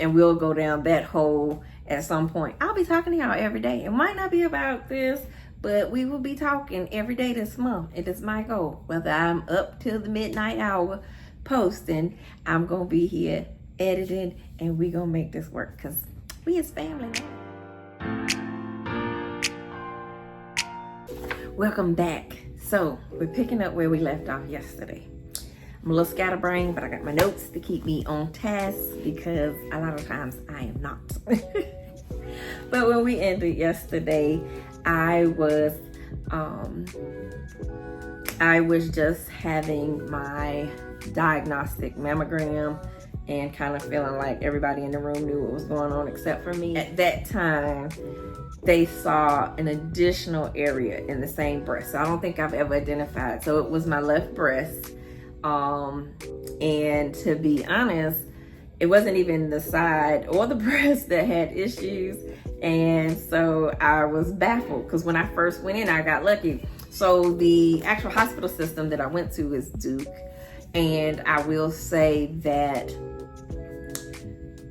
and we'll go down that hole at some point. I'll be talking to y'all every day. It might not be about this, but we will be talking every day this month. It is my goal. Whether I'm up till the midnight hour posting, I'm going to be here editing, and we going to make this work because we is family now. Welcome back. So we're picking up where we left off yesterday. I'm a little scatterbrained, but I got my notes to keep me on task because a lot of times I am not. But when we ended yesterday, I was just having my diagnostic mammogram and kind of feeling like everybody in the room knew what was going on except for me. At that time, they saw an additional area in the same breast. So I don't think I've ever identified. So it was my left breast. And to be honest, it wasn't even the side or the breast that had issues. And so I was baffled because when I first went in, I got lucky. So the actual hospital system that I went to is Duke. And I will say that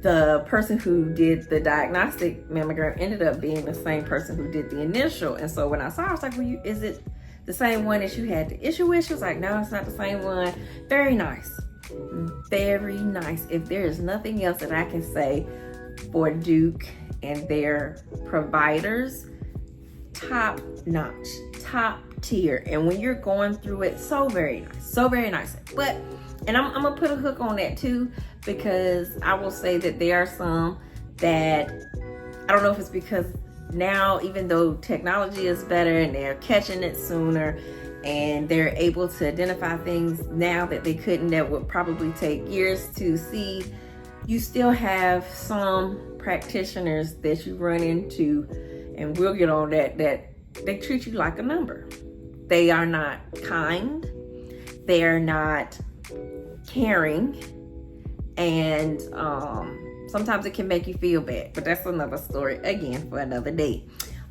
the person who did the diagnostic mammogram ended up being the same person who did the initial. And so when I saw her, I was like, well, is it the same one that you had the issue with? She was like, no, it's not the same one. Very nice. Very nice. If there is nothing else that I can say for Duke and their providers, top notch, top tier. And when you're going through it, so very nice, so very nice. But, and I'm gonna put a hook on that too, because I will say that there are some that, I don't know if it's because now, even though technology is better and they're catching it sooner and they're able to identify things now that they couldn't, that would probably take years to see, you still have some practitioners that you run into, and we'll get on that they treat you like a number. They are not kind, they are not caring, and sometimes it can make you feel bad, but that's another story again for another day.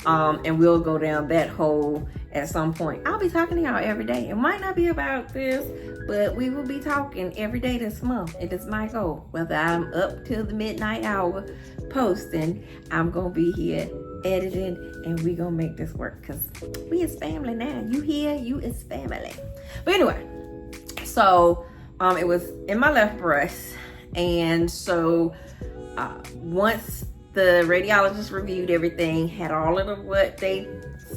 And we'll go down that hole at some point. I'll be talking to y'all every day. It might not be about this, but we will be talking every day this month. It is my goal. Whether I'm up till the midnight hour posting, I'm going to be here editing, and we going to make this work because we is family now. You here, you is family. But anyway, so it was in my left breast. And so once the radiologist reviewed everything, had all of what they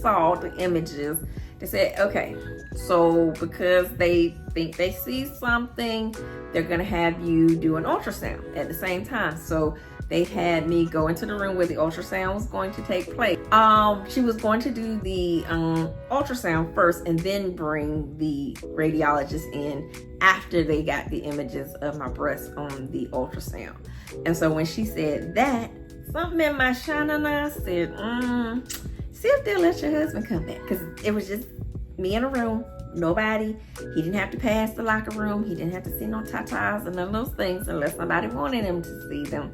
saw, the images, they said, okay, so because they think they see something, they're gonna have you do an ultrasound at the same time. So they had me go into the room where the ultrasound was going to take place. She was going to do the ultrasound first and then bring the radiologist in after they got the images of my breast on the ultrasound. And so when she said that, something in my shana said, see if they'll let your husband come back. Because it was just me in a room, nobody. He didn't have to pass the locker room. He didn't have to see no tatas and none of those things unless somebody wanted him to see them.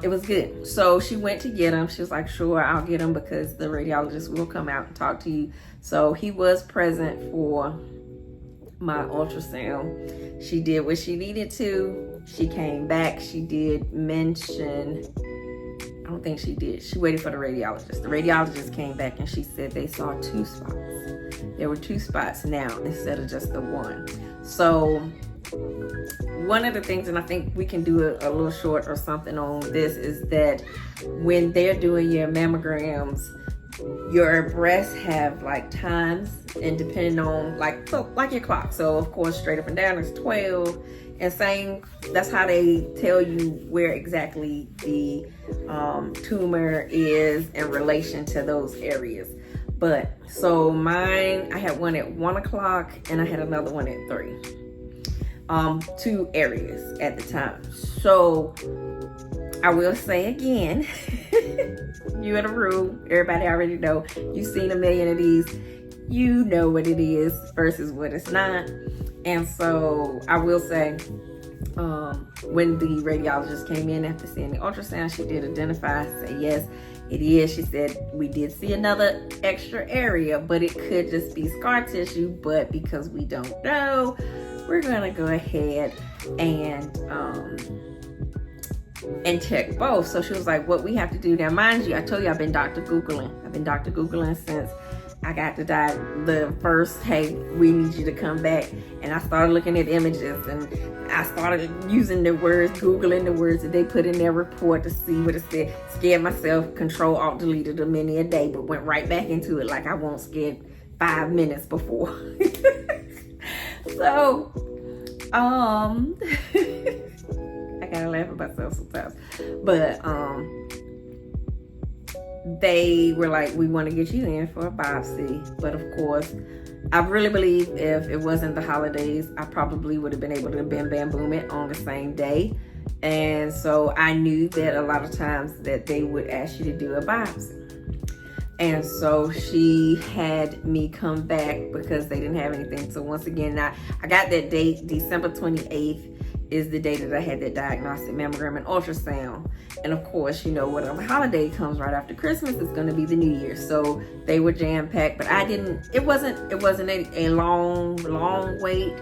It was good. So she went to get him. She was like, sure, I'll get him because the radiologist will come out and talk to you. So he was present for my ultrasound. She did what she needed to. She came back. She did mention, I don't think she did. She waited for the radiologist. The radiologist came back and she said they saw 2 spots. There were 2 spots now instead of just the one. So one of the things, and I think we can do a little short or something on this, is that when they're doing your mammograms, your breasts have like times, and depending on like your clock. So of course, straight up and down is 12, and same, that's how they tell you where exactly the tumor is in relation to those areas. But so mine, I had one at 1 o'clock and I had another one at 3. 2 areas at the time. So I will say again, you in a room, everybody already know, you've seen a million of these, you know what it is versus what it's not. And so I will say, when the radiologist came in after seeing the ultrasound, she did identify, say yes, it is. She said we did see another extra area, but it could just be scar tissue. But because we don't know, we're gonna go ahead and and check both. So she was like, what we have to do now, mind you, I told you I've been Dr. Googling. I've been Dr. Googling since I got the first, hey, we need you to come back. And I started looking at images, and I started using the words, Googling the words that they put in their report to see what it said. Scared myself, Control Alt deleted them many a day, but went right back into it like I won't scared 5 minutes before. So, I gotta laugh at myself sometimes. But they were like, we want to get you in for a biopsy. But of course, I really believe if it wasn't the holidays, I probably would have been able to bam boom it on the same day. And so I knew that a lot of times that they would ask you to do a biopsy. And so she had me come back because they didn't have anything. So once again, I got that date, December 28th is the day that I had that diagnostic mammogram and ultrasound. And of course, you know, whatever holiday comes right after Christmas, it's going to be the New Year. So they were jam-packed, but it wasn't a long wait.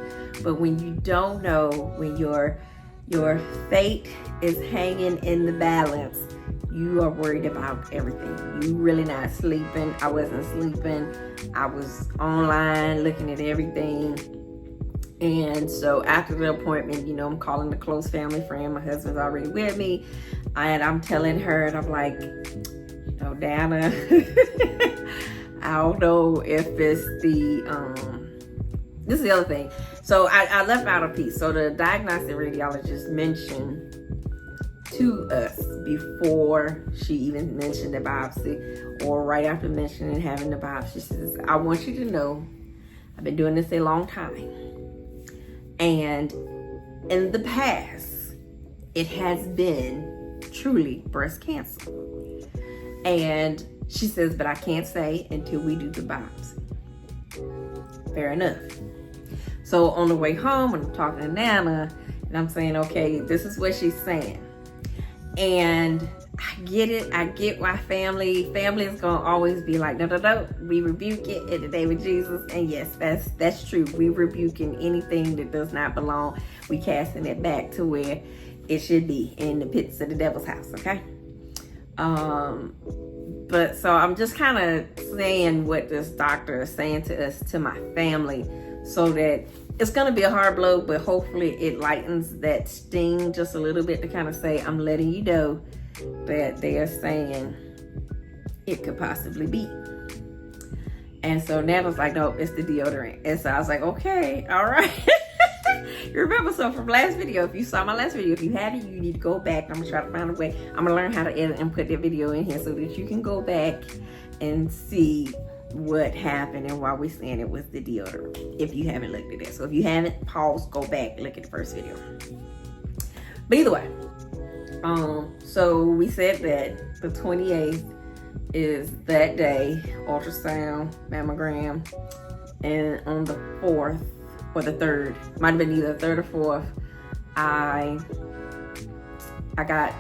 But when you don't know, when your fate is hanging in the balance, you are worried about everything. You really not sleeping. I wasn't sleeping. I was online looking at everything. And so after the appointment, you know, I'm calling the close family friend. My husband's already with me. And I'm telling her, and I'm like, you know, Dana, I don't know if it's this is the other thing. So I left out a piece. So the diagnostic radiologist mentioned to us before she even mentioned the biopsy, or right after mentioning having the biopsy, she says, I want you to know, I've been doing this a long time. And in the past, it has been truly breast cancer. And she says, but I can't say until we do the biopsy. Fair enough. So on the way home, I'm talking to Nana, and I'm saying, okay, this is what she's saying. And I get it. I get why family is going to always be like, no. We rebuke it in the name of Jesus. And yes, that's true. We rebuking anything that does not belong. We casting it back to where it should be, in the pits of the devil's house. Okay. But so I'm just kind of saying what this doctor is saying to us, to my family, so that it's going to be a hard blow, but hopefully it lightens that sting just a little bit to kind of say, I'm letting you know that they are saying it could possibly be. And so Nana was like, no, it's the deodorant. And so I was like, okay, all right. You remember, so from last video, if you saw my last video, if you haven't, you need to go back. I'm going to try to find a way. I'm going to learn how to edit and put that video in here so that you can go back and see what happened and why we're saying it was the deodorant, if you haven't looked at it. So if you haven't, pause, go back, look at the first video. But either way, so we said that the 28th is that day, ultrasound, mammogram, and on the 4th or the 3rd, might have been either 3rd or 4th, I got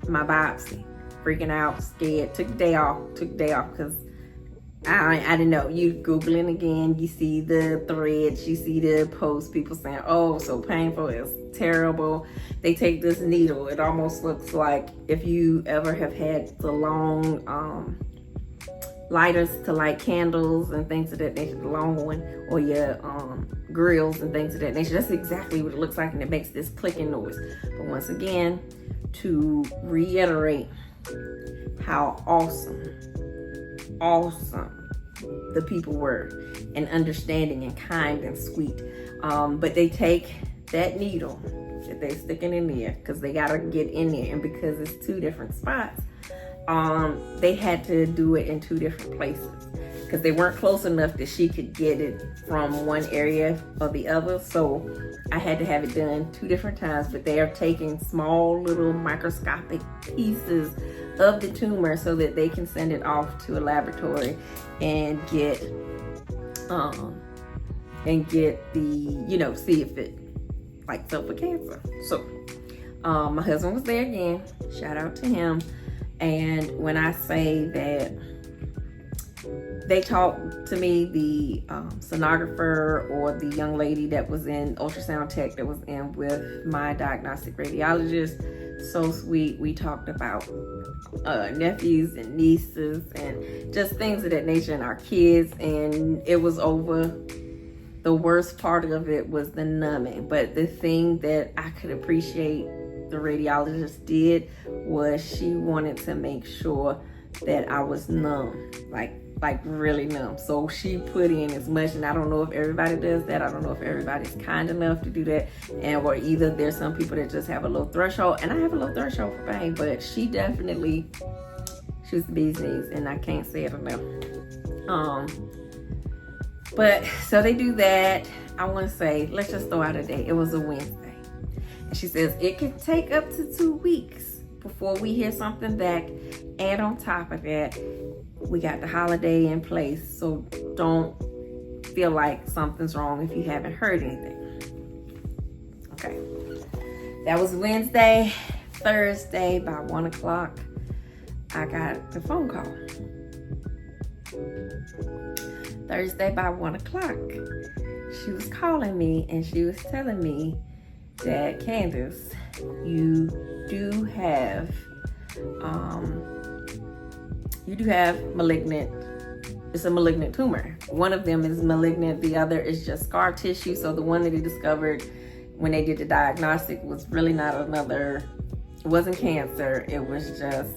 my biopsy. Freaking out, scared, took the day off because I didn't know. You Googling again, you see the threads, you see the posts, people saying, oh, so painful, it's terrible. They take this needle. It almost looks like, if you ever have had the long lighters to light candles and things of that nature, the long one, or your grills and things of that nature. That's exactly what it looks like, and it makes this clicking noise. But once again, to reiterate how awesome the people were, and understanding and kind and sweet. But they take that needle that they sticking in there, because they gotta get in there, and because it's 2 different spots, they had to do it in 2 different places because they weren't close enough that she could get it from one area or the other. So I had to have it done 2 different times, but they are taking small little microscopic pieces of the tumor so that they can send it off to a laboratory and get the, you know, see if it like fell for cancer. So my husband was there again, shout out to him. And when I say that they talked to me, the sonographer or the young lady that was in, ultrasound tech that was in with my diagnostic radiologist, so sweet. We talked about nephews and nieces and just things of that nature and our kids, and it was over. The worst part of it was the numbing, but the thing that I could appreciate the radiologist did was she wanted to make sure that I was numb, like really numb. So she put in as much, and I don't know if everybody does that. I don't know if everybody's kind enough to do that, and or either there's some people that just have a low threshold, and I have a low threshold for pain, but she definitely, she was the bee's knees, and I can't say it enough. But so they do that. I want to say, let's just throw out a day. It was a Wednesday, and she says it can take up to 2 weeks before we hear something back, and on top of that, we got the holiday in place, so don't feel like something's wrong if you haven't heard anything. Okay, that was Wednesday. Thursday by 1 o'clock, I got the phone call. Thursday by 1 o'clock, she was calling me and she was telling me that, Candace, you do have malignant, it's a malignant tumor. One of them is malignant, the other is just scar tissue. So the one that they discovered when they did the diagnostic was really not another, it wasn't cancer, it was just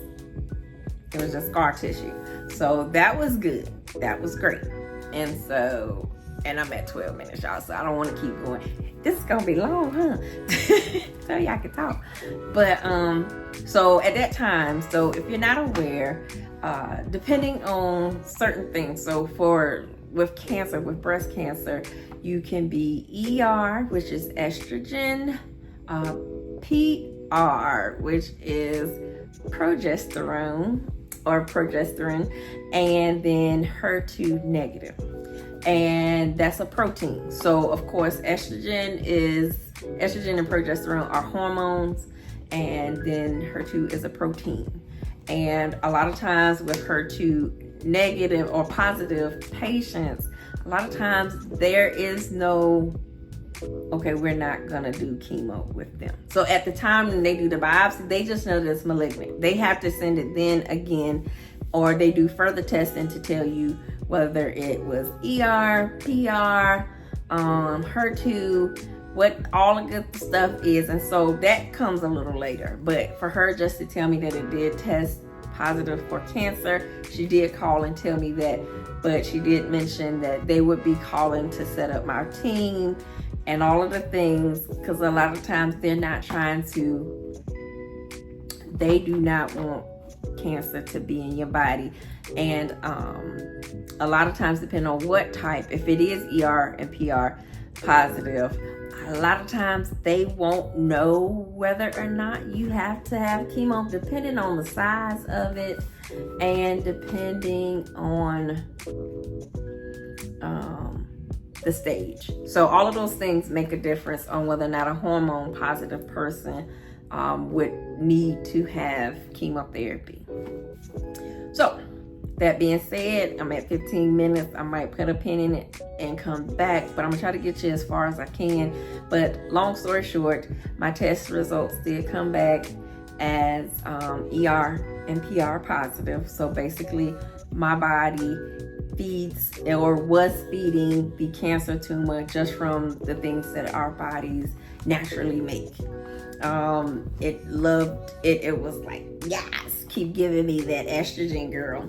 scar tissue. So that was good, that was great. And so, and I'm at 12 minutes, y'all, so I don't want to keep going. This is gonna be long, huh? So y'all can talk. But so at that time, so if you're not aware, depending on certain things, so with cancer, with breast cancer, you can be ER, which is estrogen, PR, which is progesterone, and then HER2 negative. And that's a protein. So of course, estrogen and progesterone are hormones, and then HER2 is a protein. And a lot of times with HER2 negative or positive patients, a lot of times there is no, okay, we're not gonna do chemo with them. So at the time when they do the biopsy, they just know that it's malignant. They have to send it then again, or they do further testing to tell you whether it was ER, PR, HER2, what all the good stuff is. And so that comes a little later. But for her just to tell me that it did test positive for cancer, she did call and tell me that, but she did mention that they would be calling to set up my team and all of the things, because a lot of times they're not trying to, they do not want cancer to be in your body. And a lot of times, depending on what type, if it is ER and PR positive, a lot of times they won't know whether or not you have to have chemo, depending on the size of it and depending on the stage. So all of those things make a difference on whether or not a hormone positive person would need to have chemotherapy. So that being said, I'm at 15 minutes. I might put a pin in it and come back, but I'm gonna try to get you as far as I can. But long story short, my test results did come back as ER and PR positive. So basically my body feeds or was feeding the cancer tumor just from the things that our bodies naturally make. It loved it. It was like, yes, keep giving me that estrogen, girl.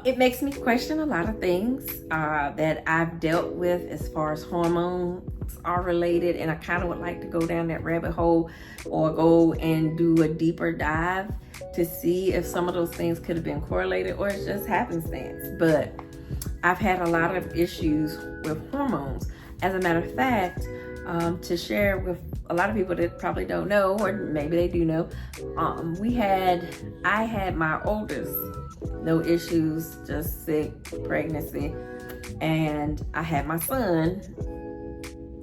It makes me question a lot of things that I've dealt with as far as hormones are related, and I kind of would like to go down that rabbit hole or go and do a deeper dive to see if some of those things could have been correlated or it's just happenstance. But I've had a lot of issues with hormones. As a matter of fact, to share with a lot of people that probably don't know, or maybe they do know, I had my oldest, no issues, just sick, pregnancy, and I had my son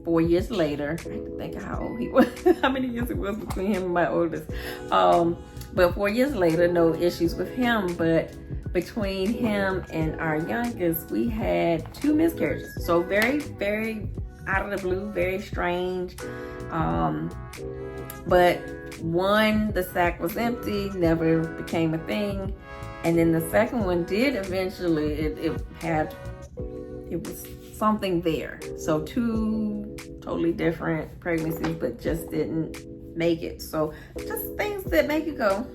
4 years later. I had to think of how old he was, how many years it was between him and my oldest. But 4 years later, no issues with him, but between him and our youngest, we had 2 miscarriages. So very, very out of the blue, very strange. But One, the sac was empty, never became a thing. And then the second one did eventually, it was something there. So 2 totally different pregnancies, but just didn't make it. So just things that make you go,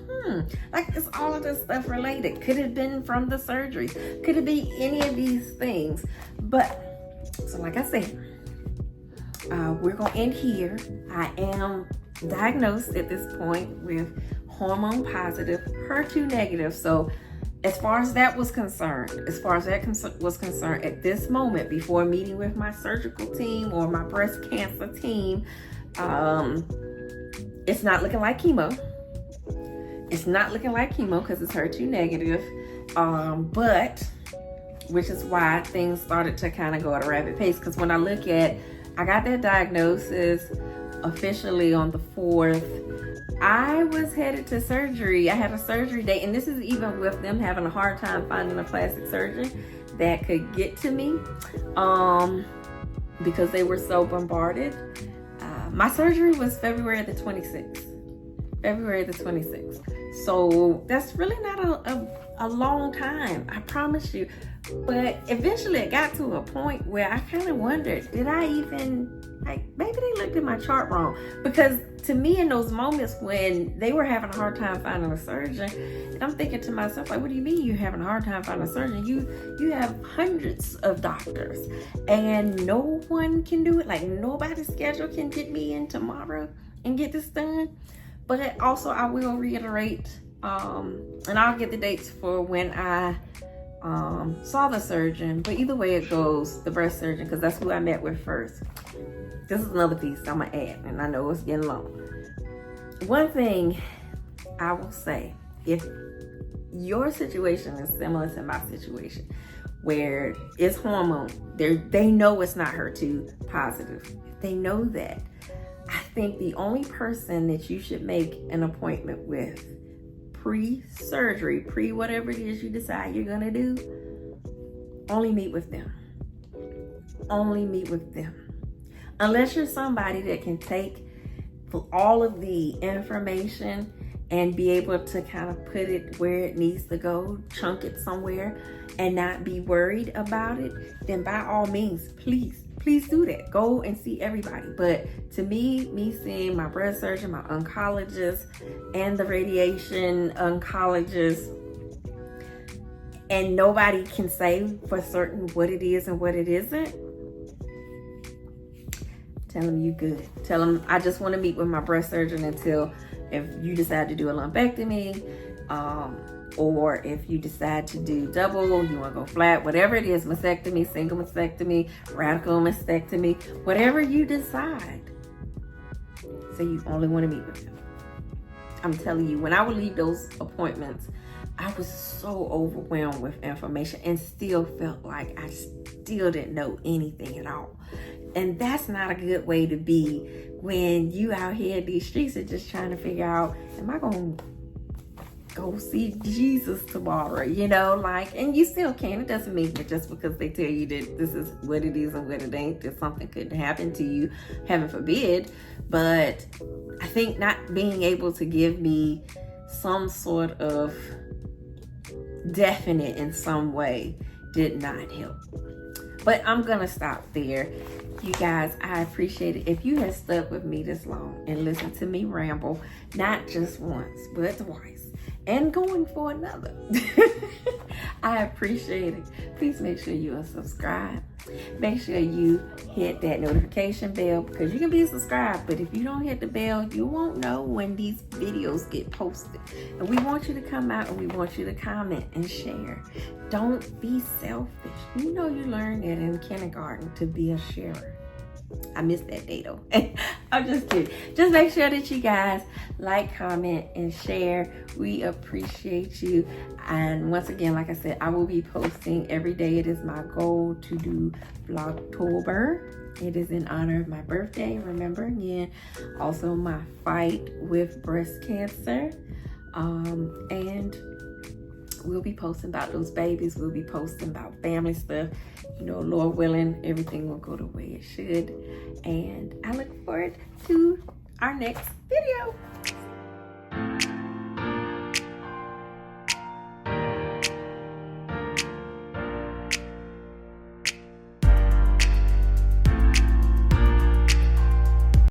like it's all of this stuff related. Could have been from the surgery. Could it be any of these things? But, so like I said, we're gonna end here. I am diagnosed at this point with hormone positive, HER2 negative. So as far as that was concerned, at this moment, before meeting with my surgical team or my breast cancer team, it's not looking like chemo. It's not looking like chemo because it's HER2 negative. But, which is why things started to kind of go at a rapid pace. Because when I look at, I got that diagnosis officially on the 4th. I was headed to surgery. I had a surgery date, and this is even with them having a hard time finding a plastic surgeon that could get to me, because they were so bombarded. My surgery was February the 26th. So that's really not a long time, I promise you. But eventually it got to a point where I kind of wondered, did I even, like, maybe they looked at my chart wrong? Because to me, in those moments when they were having a hard time finding a surgeon, and I'm thinking to myself, like, what do you mean you're having a hard time finding a surgeon? You have hundreds of doctors and no one can do it. Like, nobody's schedule can get me in tomorrow and get this done. But also I will reiterate, and I'll get the dates for when I saw the surgeon. But either way it goes, the breast surgeon, because that's who I met with first. This is another piece I'm gonna add, and I know it's getting long. One thing I will say, if your situation is similar to my situation, where it's hormone, they know it's not HER2 positive. They know that. I think the only person that you should make an appointment with pre-surgery, whatever it is you decide you're gonna do, only meet with them. Only meet with them. Unless you're somebody that can take all of the information and be able to kind of put it where it needs to go, chunk it somewhere, and not be worried about it, then by all means, please do that. Go and see everybody. But to me seeing my breast surgeon, my oncologist, and the radiation oncologist, and nobody can say for certain what it is and what it isn't, tell them you good. Tell them I just want to meet with my breast surgeon until, if you decide to do a lumpectomy, or if you decide to do double, you want to go flat, whatever it is, mastectomy, single mastectomy, radical mastectomy, whatever you decide, so you only want to meet with them. I'm telling you, when I would leave those appointments, I was so overwhelmed with information and still felt like I still didn't know anything at all. And that's not a good way to be when you out here in these streets and just trying to figure out, am I going to go see Jesus tomorrow? You know, like, and you still can. It doesn't mean that just because they tell you that this is what it is and what it ain't, that something couldn't happen to you, heaven forbid. But I think not being able to give me some sort of definite in some way did not help. But I'm gonna stop there. You guys, I appreciate it if you have stuck with me this long and listened to me ramble, not just once, but twice, and going for another. I appreciate it. Please make sure you are subscribed. Make sure you hit that notification bell, because you can be subscribed, but if you don't hit the bell, you won't know when these videos get posted. And we want you to come out and we want you to comment and share. Don't be selfish. You know you learned that in kindergarten, to be a sharer. I missed that day though. I'm just kidding. Just make sure that you guys like, comment, and share. We appreciate you. And once again, like I said, I will be posting every day. It is my goal to do Vlogtober. It is in honor of my birthday. Remember, again, also my fight with breast cancer. And we'll be posting about those babies. We'll be posting about family stuff. You know, Lord willing, everything will go the way it should. And I look forward to our next video.